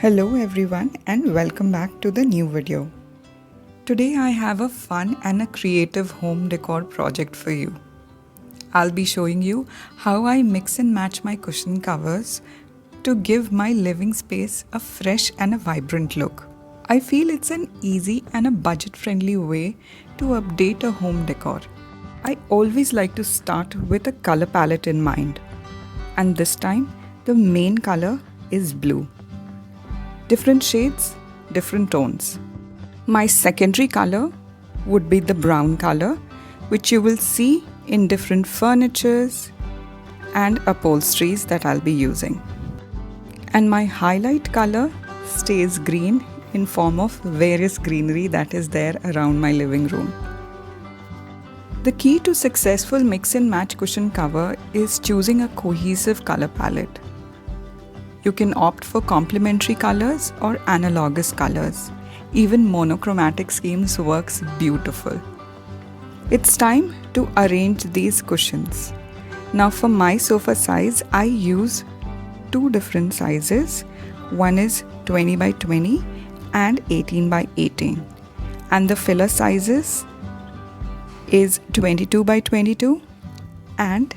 Hello everyone and welcome back to the new video. Today I have a fun and a creative home decor project for you. I'll be showing you how I mix and match my cushion covers to give my living space a fresh and a vibrant look. I feel it's an easy and a budget-friendly way to update a home decor. I always like to start with a color palette in mind, and this time the main color is blue. Different shades, different tones. My secondary color would be the brown color, which you will see in different furnitures and upholsteries that I'll be using. And my highlight color stays green in form of various greenery that is there around my living room. The key to successful mix and match cushion cover is choosing a cohesive color palette. You can opt for complementary colors or analogous colors. Even monochromatic schemes works beautiful. It's time to arrange these cushions. Now for my sofa size, I use two different sizes. One is 20 by 20 and 18 by 18. And the filler sizes is 22 by 22 and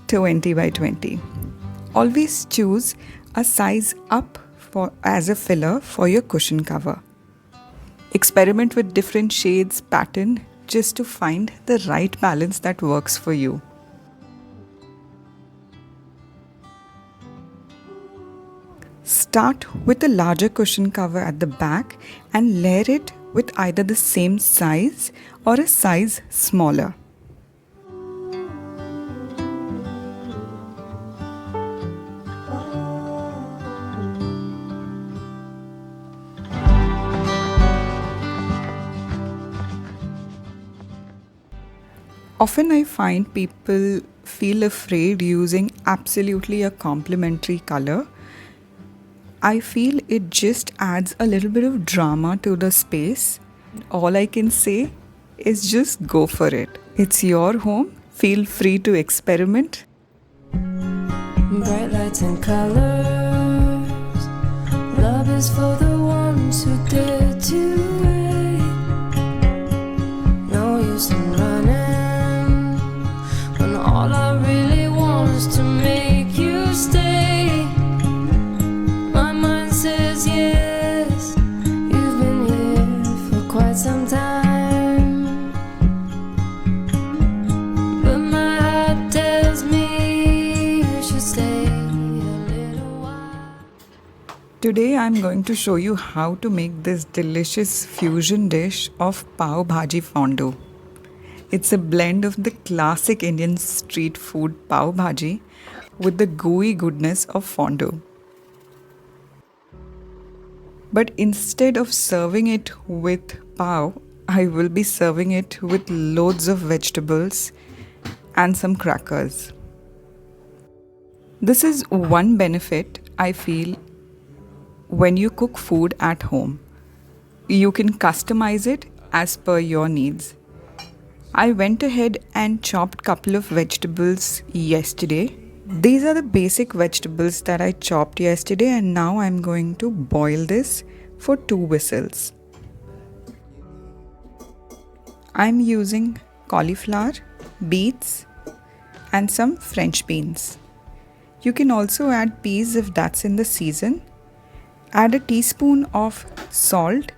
20 by 20. Always choose a size up as a filler for your cushion cover. Experiment with different shades, pattern just to find the right balance that works for you. Start with a larger cushion cover at the back and layer it with either the same size or a size smaller. Often I find people feel afraid using absolutely a complementary color. I feel it just adds a little bit of drama to the space. All I can say is just go for it. It's your home. Feel free to experiment. Bright lights and colors. Love is for the ones who dare to wait. No use in running. All I really want is to make you stay. My mind says yes, you've been here for quite some time. But my heart tells me you should stay a little while. Today I'm going to show you how to make this delicious fusion dish of pav bhaji fondue. It's a blend of the classic Indian street food pav bhaji with the gooey goodness of fondue. But instead of serving it with pav, I will be serving it with loads of vegetables and some crackers. This is one benefit I feel when you cook food at home. You can customize it as per your needs. I went ahead and chopped a couple of vegetables yesterday. These are the basic vegetables that I chopped yesterday, and now I'm going to boil this for 2 whistles. I'm using cauliflower, beets, and some French beans. You can also add peas if that's in the season. Add a teaspoon of salt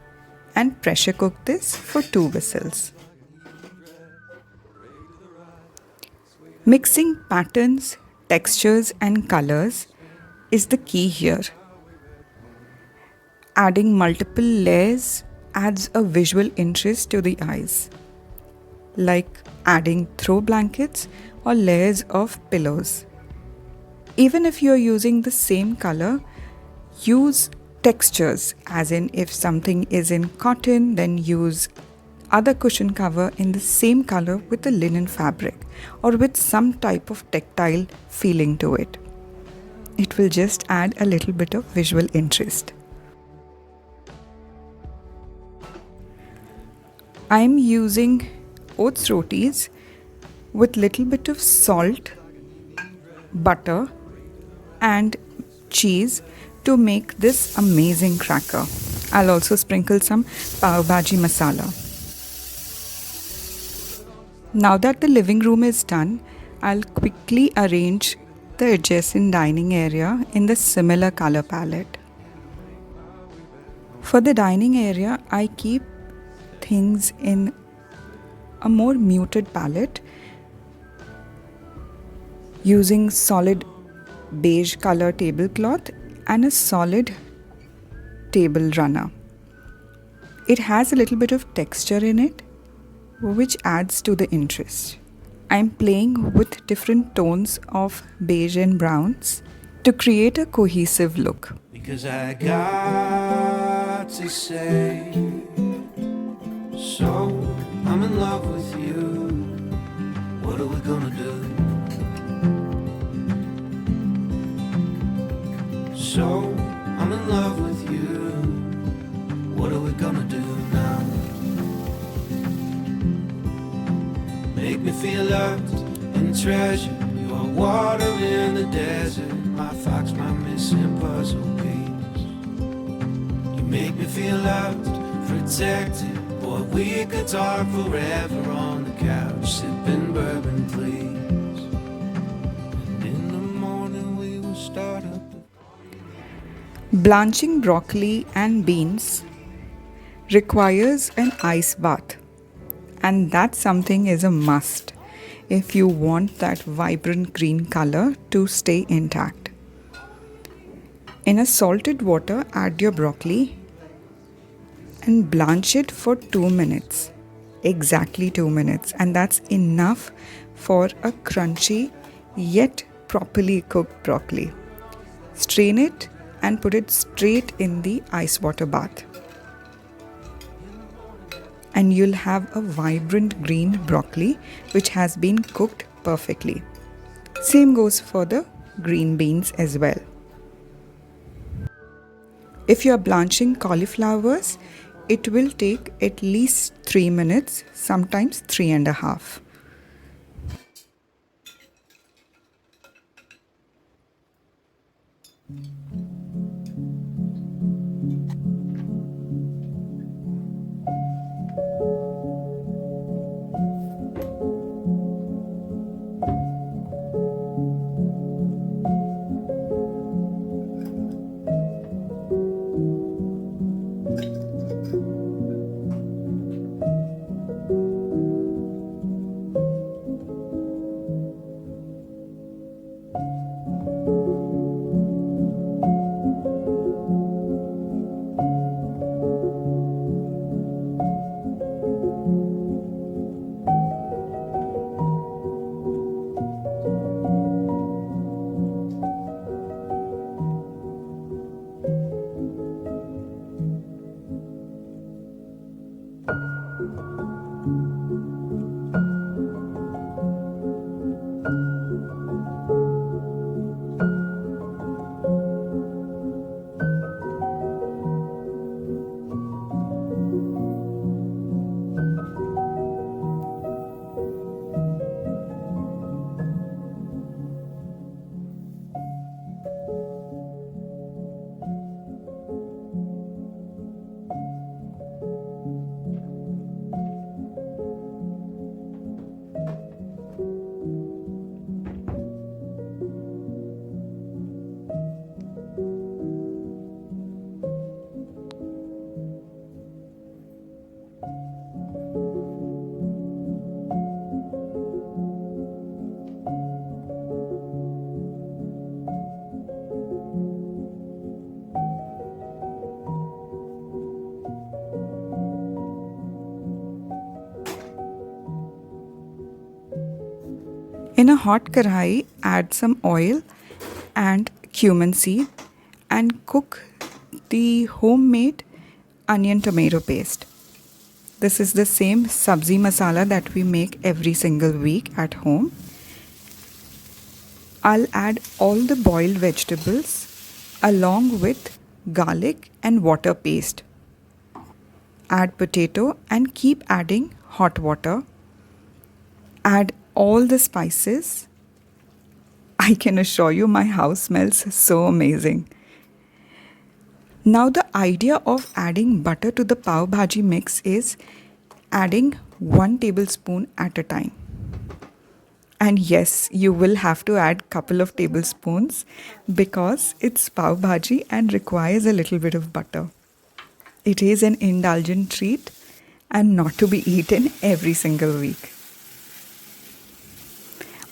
and pressure cook this for 2 whistles. Mixing patterns, textures and colors is the key here. Adding multiple layers adds a visual interest to the eyes, like adding throw blankets or layers of pillows. Even if you are using the same color, use textures, as in if something is in cotton, then use other cushion cover in the same color with the linen fabric or with some type of tactile feeling to it. It will just add a little bit of visual interest. I'm using oats rotis with little bit of salt, butter and cheese to make this amazing cracker. I'll also sprinkle some pav bhaji masala. Now that the living room is done, I'll quickly arrange the adjacent dining area in the similar color palette. For the dining area, I keep things in a more muted palette using solid beige color tablecloth and a solid table runner. It has a little bit of texture in it, which adds to the interest. I'm playing with different tones of beige and browns to create a cohesive look. Because I got to say, so I'm in love with you. What are we gonna do? So I'm in love with you. What are we gonna do now? Make me feel loved and treasured. You are water in the desert, my fox, my missing puzzle piece. You make me feel loved, protected. Boy, we could talk forever on the couch, sipping bourbon, please. And in the morning we will start up. Blanching broccoli and beans requires an ice bath, and that something is a must if you want that vibrant green color to stay intact. In a salted water, add your broccoli and blanch it for 2 minutes, exactly 2 minutes, and that's enough for a crunchy yet properly cooked broccoli. Strain it and put it straight in the ice water bath, and you'll have a vibrant green broccoli which has been cooked perfectly. Same goes for the green beans as well. If you are blanching cauliflowers, it will take at least 3 minutes, sometimes 3.5. In a hot kadhai, add some oil and cumin seed and cook the homemade onion tomato paste. This is the same sabzi masala that we make every single week at home. I'll add all the boiled vegetables along with garlic and water paste. Add potato and keep adding hot water. Add all the spices. I can assure you my house smells so amazing. Now the idea of adding butter to the pav bhaji mix is adding 1 tablespoon at a time. And yes, you will have to add couple of tablespoons because it's pav bhaji and requires a little bit of butter. It is an indulgent treat and not to be eaten every single week.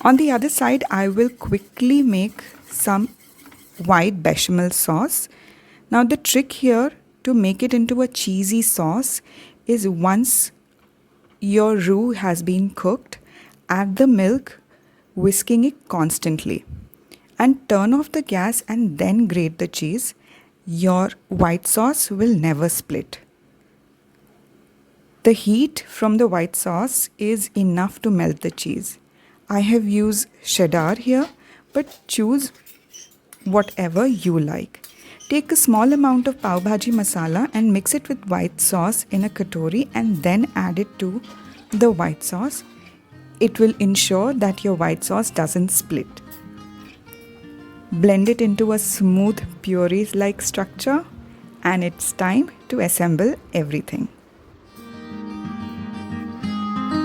On the other side, I will quickly make some white bechamel sauce. Now the trick here to make it into a cheesy sauce is once your roux has been cooked, add the milk, whisking it constantly, and turn off the gas and then grate the cheese. Your white sauce will never split. The heat from the white sauce is enough to melt the cheese. I have used cheddar here, but choose whatever you like. Take a small amount of pav bhaji masala and mix it with white sauce in a katori and then add it to the white sauce. It will ensure that your white sauce doesn't split. Blend it into a smooth puree-like structure and it's time to assemble everything.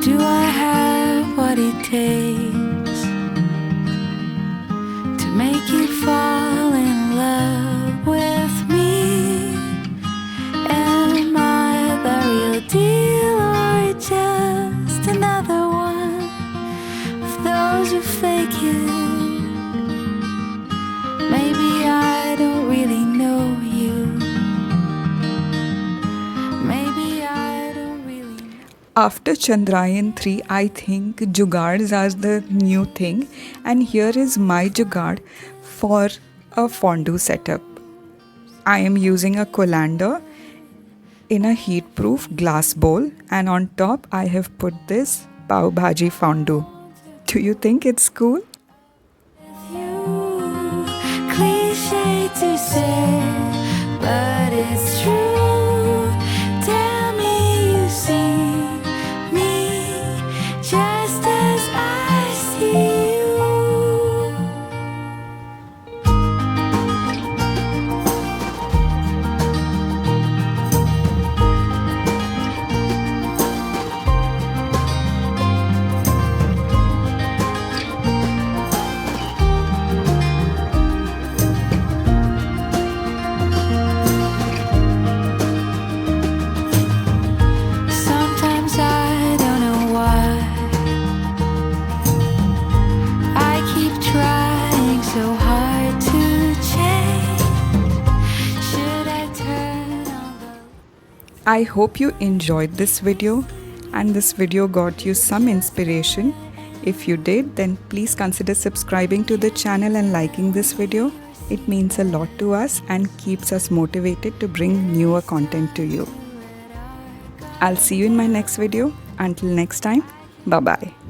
Do I have what it takes to make you fall in love with me? Am I the real deal or just another one of those who fake it? Maybe I don't really know you. Maybe I don't really know. After Chandrayaan 3, I think jugards are the new thing, and here is my jugad for a fondue setup. I am using a colander in a heat-proof glass bowl, and on top I have put this pav bhaji fondue. Do you think it's cool? You, cliche to say, but it's true. Tell me you see me just as I see you. Sometimes I don't know why I keep trying so hard to change. Should I turn on the I hope you enjoyed this video and this video got you some inspiration. If you did, then please consider subscribing to the channel and liking this video. It means a lot to us and keeps us motivated to bring newer content to you. I'll see you in my next video. Until next time, bye-bye.